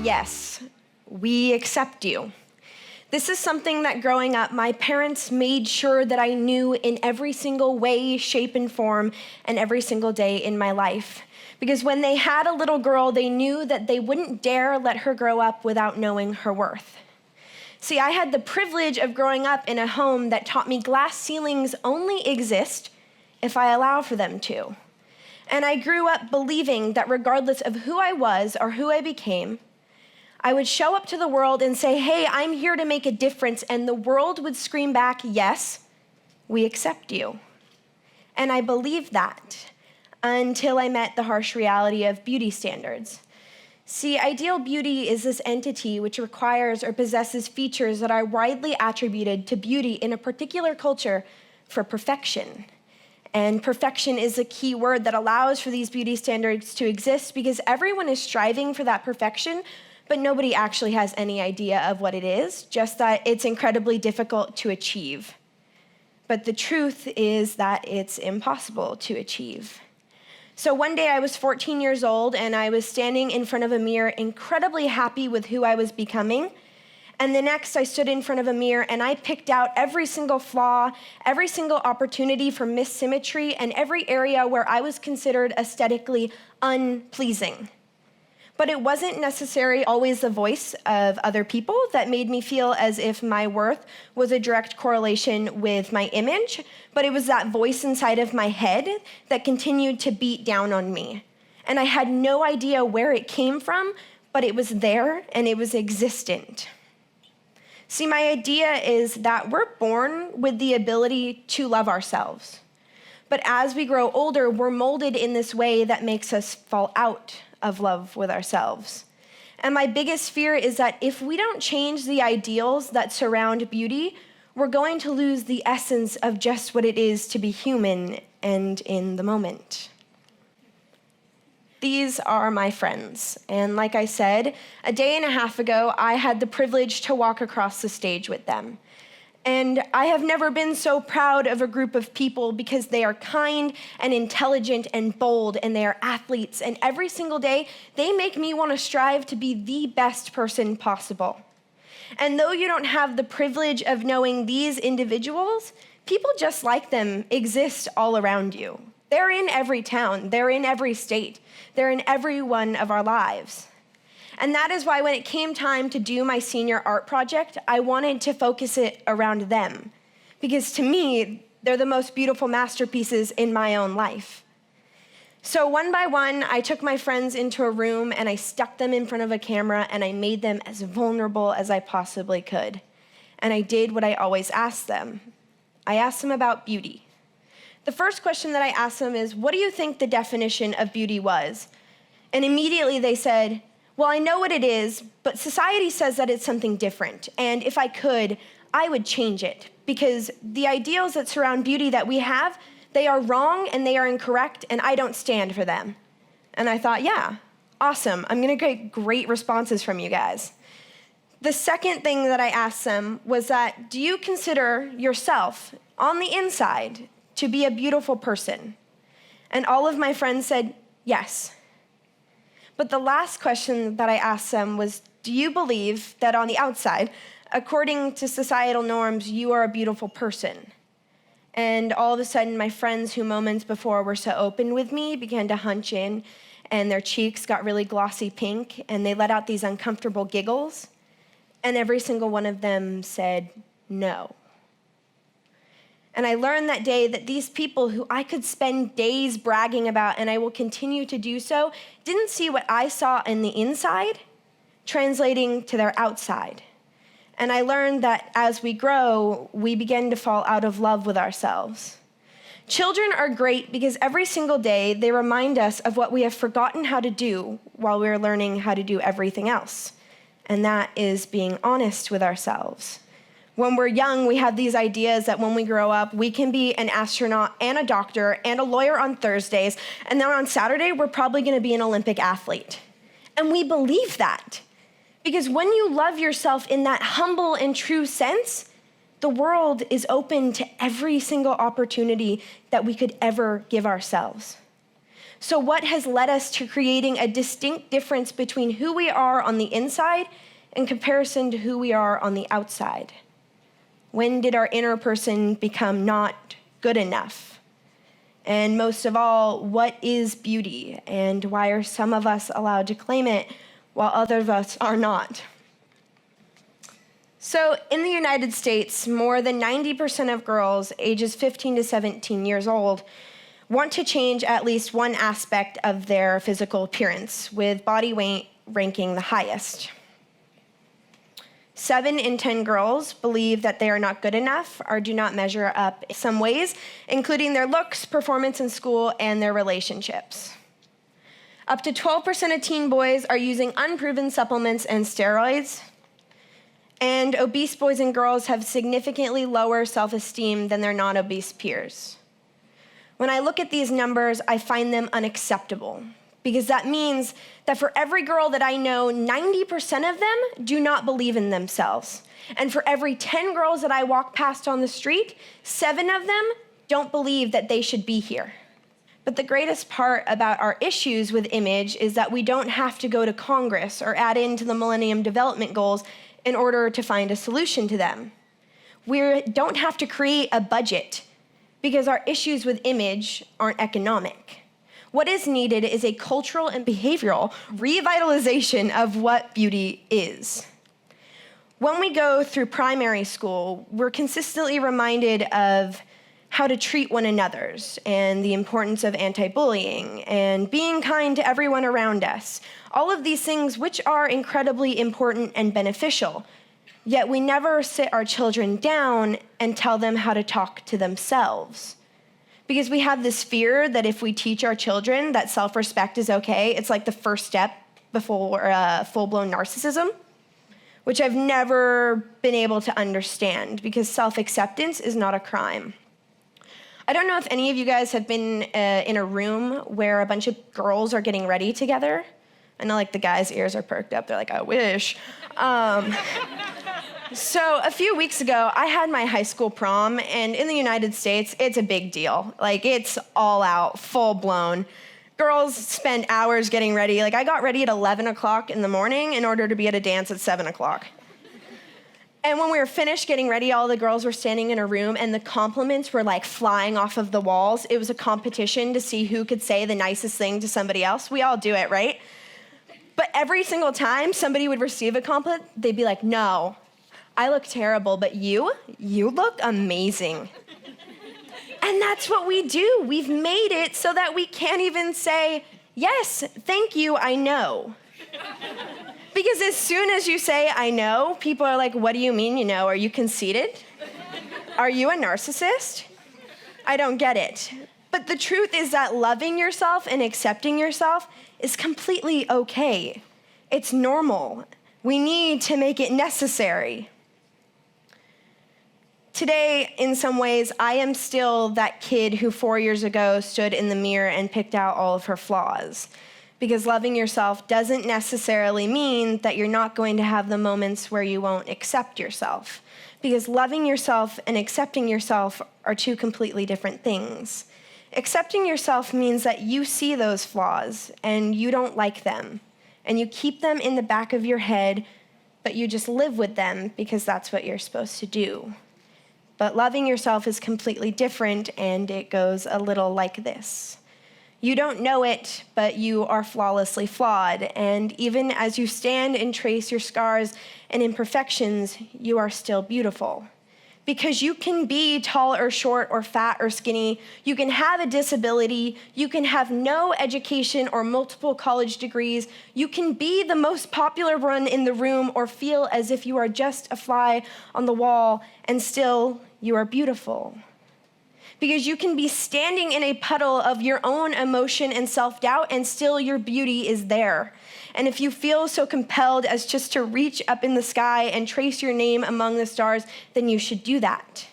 yes, we accept you. This is something that growing up, my parents made sure that I knew in every single way, shape, and form, and every single day in my life. Because when they had a little girl, they knew that they wouldn't dare let her grow up without knowing her worth. See, I had the privilege of growing up in a home that taught me glass ceilings only exist if I allow for them to. And I grew up believing that regardless of who I was or who I became, I would show up to the world and say, hey, I'm here to make a difference, and the world would scream back, yes, we accept you. And I believed that until I met the harsh reality of beauty standards. See, ideal beauty is this entity which requires or possesses features that are widely attributed to beauty in a particular culture for perfection. And perfection is a key word that allows for these beauty standards to exist because everyone is striving for that perfection, but nobody actually has any idea of what it is, just that it's incredibly difficult to achieve. But the truth is that it's impossible to achieve. So one day I was 14 years old and I was standing in front of a mirror incredibly happy with who I was becoming. And the next I stood in front of a mirror and I picked out every single flaw, every single opportunity for missymmetry, and every area where I was considered aesthetically unpleasing. But it wasn't necessarily always the voice of other people that made me feel as if my worth was a direct correlation with my image, but it was that voice inside of my head that continued to beat down on me. And I had no idea where it came from, but it was there and it was existent. See, my idea is that we're born with the ability to love ourselves. But as we grow older, we're molded in this way that makes us fall out of love with ourselves. And my biggest fear is that if we don't change the ideals that surround beauty, we're going to lose the essence of just what it is to be human and in the moment. These are my friends. And like I said, a day and a half ago, I had the privilege to walk across the stage with them. And I have never been so proud of a group of people because they are kind and intelligent and bold, and they are athletes. And every single day, they make me want to strive to be the best person possible. And though you don't have the privilege of knowing these individuals, people just like them exist all around you. They're in every town, they're in every state, they're in every one of our lives. And that is why when it came time to do my senior art project, I wanted to focus it around them. Because to me, they're the most beautiful masterpieces in my own life. So one by one, I took my friends into a room and I stuck them in front of a camera and I made them as vulnerable as I possibly could. And I did what I always asked them. I asked them about beauty. The first question that I asked them is, what do you think the definition of beauty was? And immediately they said, well, I know what it is, but society says that it's something different. And if I could, I would change it. Because the ideals that surround beauty that we have, they are wrong and they are incorrect, and I don't stand for them. And I thought, yeah, awesome. I'm gonna get great responses from you guys. The second thing that I asked them was that, do you consider yourself on the inside to be a beautiful person? And all of my friends said, yes. But the last question that I asked them was, do you believe that on the outside, according to societal norms, you are a beautiful person? And all of a sudden, my friends who moments before were so open with me began to hunch in, and their cheeks got really glossy pink, and they let out these uncomfortable giggles. And every single one of them said, no. And I learned that day that these people who I could spend days bragging about, and I will continue to do so, didn't see what I saw in the inside, translating to their outside. And I learned that as we grow, we begin to fall out of love with ourselves. Children are great because every single day they remind us of what we have forgotten how to do while we're learning how to do everything else. And that is being honest with ourselves. When we're young, we have these ideas that when we grow up, we can be an astronaut and a doctor and a lawyer on Thursdays, and then on Saturday, we're probably gonna be an Olympic athlete. And we believe that. Because when you love yourself in that humble and true sense, the world is open to every single opportunity that we could ever give ourselves. So what has led us to creating a distinct difference between who we are on the inside in comparison to who we are on the outside? When did our inner person become not good enough? And most of all, what is beauty, and why are some of us allowed to claim it while others of us are not? So in the United States, more than 90% of girls ages 15 to 17 years old want to change at least one aspect of their physical appearance, with body weight ranking the highest. 7 in 10 girls believe that they are not good enough or do not measure up in some ways, including their looks, performance in school, and their relationships. Up to 12% of teen boys are using unproven supplements and steroids, and obese boys and girls have significantly lower self-esteem than their non-obese peers. When I look at these numbers, I find them unacceptable, because that means that for every girl that I know, 90% of them do not believe in themselves. And for every 10 girls that I walk past on the street, 7 of them don't believe that they should be here. But the greatest part about our issues with image is that we don't have to go to Congress or add into the Millennium Development Goals in order to find a solution to them. We don't have to create a budget, because our issues with image aren't economic. What is needed is a cultural and behavioral revitalization of what beauty is. When we go through primary school, we're consistently reminded of how to treat one another and the importance of anti-bullying and being kind to everyone around us. All of these things which are incredibly important and beneficial. Yet we never sit our children down and tell them how to talk to themselves. Because we have this fear that if we teach our children that self-respect is okay, it's like the first step before full-blown narcissism, which I've never been able to understand, because self-acceptance is not a crime. I don't know if any of you guys have been in a room where a bunch of girls are getting ready together. I know, like, the guys' ears are perked up. They're like, I wish. So a few weeks ago, I had my high school prom, and in the United States, it's a big deal. Like, it's all out, full blown. Girls spend hours getting ready. Like, I got ready at 11 o'clock in the morning in order to be at a dance at 7 o'clock. And when we were finished getting ready, all the girls were standing in a room, and the compliments were like flying off of the walls. It was a competition to see who could say the nicest thing to somebody else. We all do it, right? But every single time somebody would receive a compliment, they'd be like, no, I look terrible, but you look amazing. And that's what we do. We've made it so that we can't even say, yes, thank you, I know. Because as soon as you say, I know, people are like, what do you mean you know? Are you conceited? Are you a narcissist? I don't get it. But the truth is that loving yourself and accepting yourself is completely okay. It's normal. We need to make it necessary. Today, in some ways, I am still that kid who 4 years ago stood in the mirror and picked out all of her flaws. Because loving yourself doesn't necessarily mean that you're not going to have the moments where you won't accept yourself. Because loving yourself and accepting yourself are two completely different things. Accepting yourself means that you see those flaws and you don't like them. And you keep them in the back of your head, but you just live with them because that's what you're supposed to do. But loving yourself is completely different, and it goes a little like this. You don't know it, but you are flawlessly flawed. And even as you stand and trace your scars and imperfections, you are still beautiful. Because you can be tall or short or fat or skinny. You can have a disability. You can have no education or multiple college degrees. You can be the most popular one in the room or feel as if you are just a fly on the wall, and still you are beautiful. Because you can be standing in a puddle of your own emotion and self-doubt, and still your beauty is there. And if you feel so compelled as just to reach up in the sky and trace your name among the stars, then you should do that.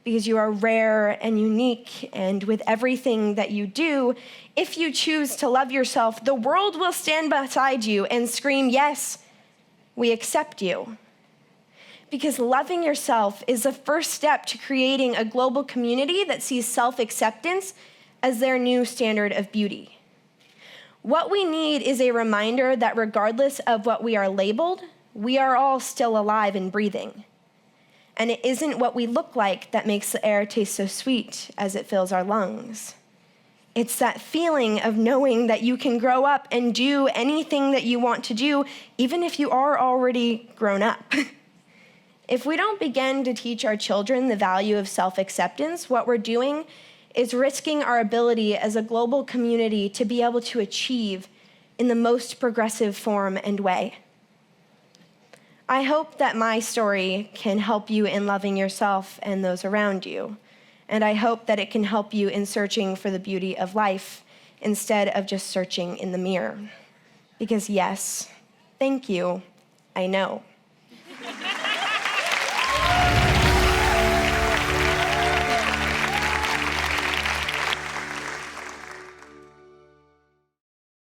Because you are rare and unique, and with everything that you do, if you choose to love yourself, the world will stand beside you and scream, yes, we accept you. Because loving yourself is the first step to creating a global community that sees self-acceptance as their new standard of beauty. What we need is a reminder that regardless of what we are labeled, we are all still alive and breathing. And it isn't what we look like that makes the air taste so sweet as it fills our lungs. It's that feeling of knowing that you can grow up and do anything that you want to do, even if you are already grown up. If we don't begin to teach our children the value of self-acceptance, what we're doing is risking our ability as a global community to be able to achieve in the most progressive form and way. I hope that my story can help you in loving yourself and those around you. And I hope that it can help you in searching for the beauty of life instead of just searching in the mirror. Because yes, thank you, I know.